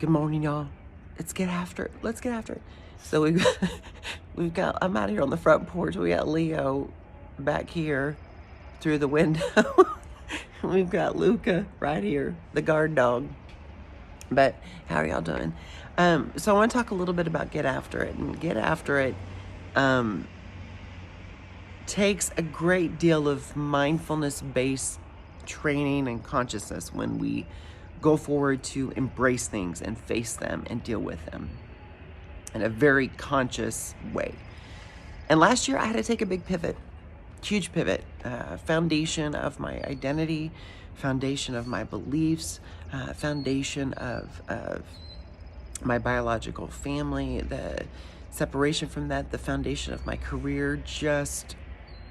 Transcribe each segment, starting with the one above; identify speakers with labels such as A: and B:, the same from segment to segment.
A: Good morning, y'all. Let's get after it. Let's get after it. So I'm out here on the front porch. We got Leo back here through the window. We've got Luca right here, the guard dog. But how are y'all doing? So I want to talk a little bit about get after it. And get after it takes a great deal of mindfulness-based training and consciousness when we go forward to embrace things and face them and deal with them in a very conscious way. And last year I had to take a big pivot, huge pivot, foundation of my identity, foundation of my beliefs, foundation of my biological family, the separation from that, the foundation of my career just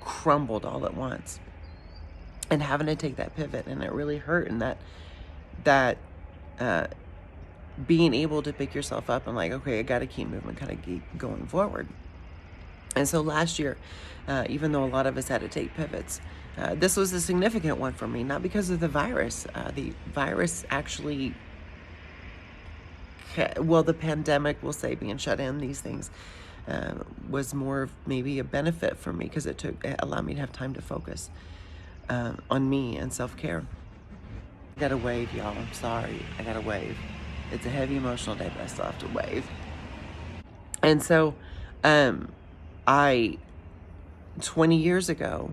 A: crumbled all at once. And having to take that pivot, and it really hurt. And that being able to pick yourself up and like, okay, I got to keep moving, kind of keep going forward. And so last year, even though a lot of us had to take pivots, this was a significant one for me, not because of the virus. The virus actually, the pandemic, we'll say, being shut in, these things, was more of maybe a benefit for me because it allowed me to have time to focus on me and self-care. I gotta wave, y'all. I'm sorry. I gotta wave. It's a heavy emotional day, but I still have to wave. And so, 20 years ago,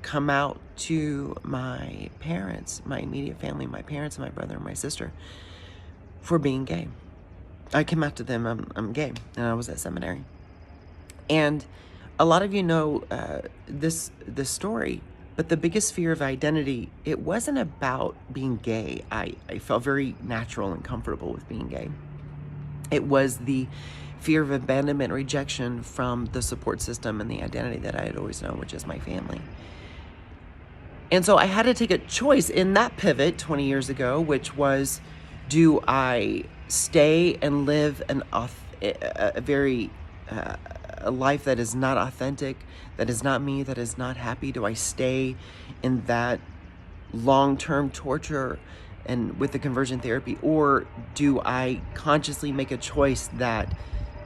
A: come out to my parents, my immediate family, my parents, my brother, and my sister, for being gay. I came out to them, I'm gay, and I was at seminary. And a lot of you know this story, but the biggest fear of identity, it wasn't about being gay. I felt very natural and comfortable with being gay. It was the fear of abandonment, rejection from the support system and the identity that I had always known, which is my family. And so I had to take a choice in that pivot 20 years ago, which was, do I stay and live a life that is not authentic, that is not me, that is not happy? Do I stay in that long-term torture and with the conversion therapy, or do I consciously make a choice that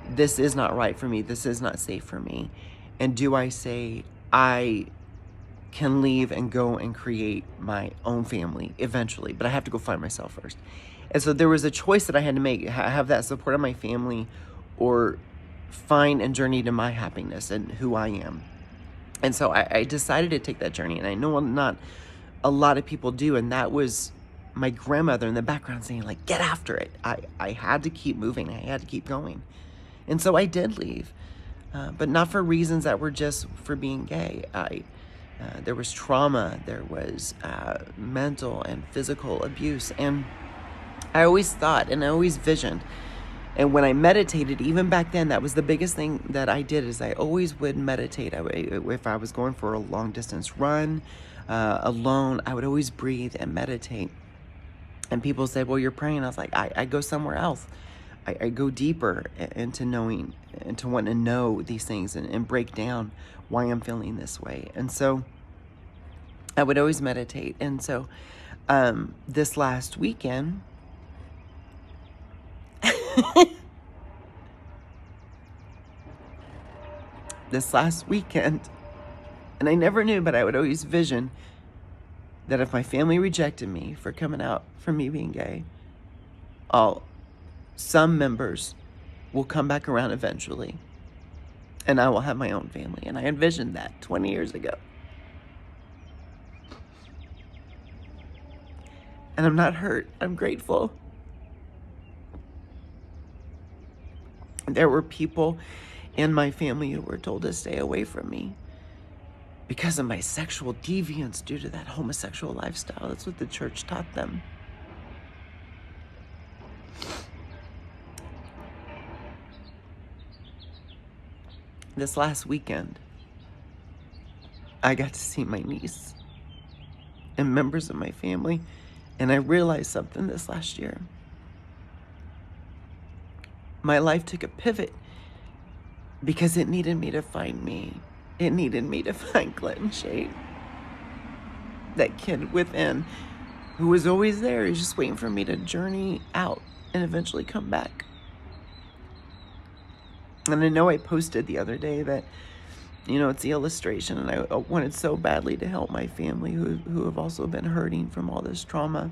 A: this is not right for me, this is not safe for me? And do I say, I can leave and go and create my own family eventually, but I have to go find myself first? And so there was a choice that I had to make, have that support of my family, or find and journey to my happiness and who I am. And so I decided to take that journey, and I know not a lot of people do, and that was my grandmother in the background saying, like, get after it. I had to keep moving, I had to keep going. And so I did leave, but not for reasons that were just for being gay. There was trauma, there was mental and physical abuse, and I always thought and I always visioned. And when I meditated, even back then, that was the biggest thing that I did, is I always would meditate. If I was going for a long distance run alone, I would always breathe and meditate. And people said, well, you're praying. I was like, I go somewhere else. I go deeper into knowing, into wanting to know these things and break down why I'm feeling this way. And so I would always meditate. And so this last weekend, and I never knew, but I would always vision that if my family rejected me for coming out for me being gay, some members will come back around eventually, and I will have my own family. And I envisioned that 20 years ago. And I'm not hurt. I'm grateful. There were people in my family who were told to stay away from me because of my sexual deviance due to that homosexual lifestyle. That's what the church taught them. This last weekend, I got to see my niece and members of my family, and I realized something this last year. My life took a pivot because it needed me to find me. It needed me to find Clinton Shade, that kid within who was always there. He's just waiting for me to journey out and eventually come back. And I know I posted the other day that, it's the illustration, and I wanted so badly to help my family who have also been hurting from all this trauma.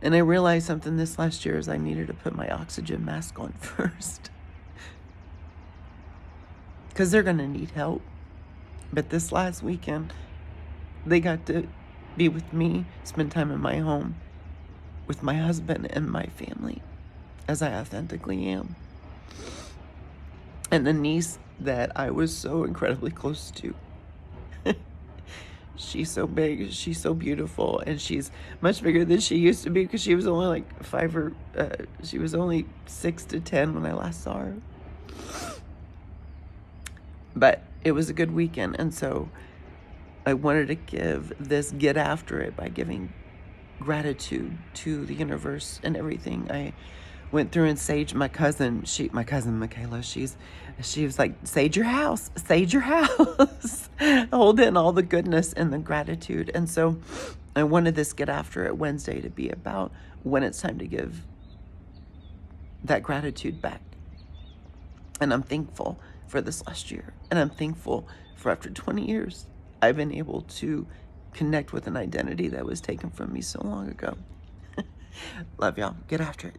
A: And I realized something this last year is I needed to put my oxygen mask on first. Because they're going to need help. But this last weekend, they got to be with me, spend time in my home with my husband and my family, as I authentically am. And the niece that I was so incredibly close to. She's so big, she's so beautiful, and she's much bigger than she used to be because she was only like she was only 6 to 10 when I last saw her. But it was a good weekend, and so I wanted to get after it by giving gratitude to the universe and everything I went through. And Sage, my cousin Michaela, she was like, sage your house, hold in all the goodness and the gratitude. And so I wanted this Get After It Wednesday to be about when it's time to give that gratitude back. And I'm thankful for this last year, and I'm thankful for after 20 years I've been able to connect with an identity that was taken from me so long ago. Love y'all. Get after it.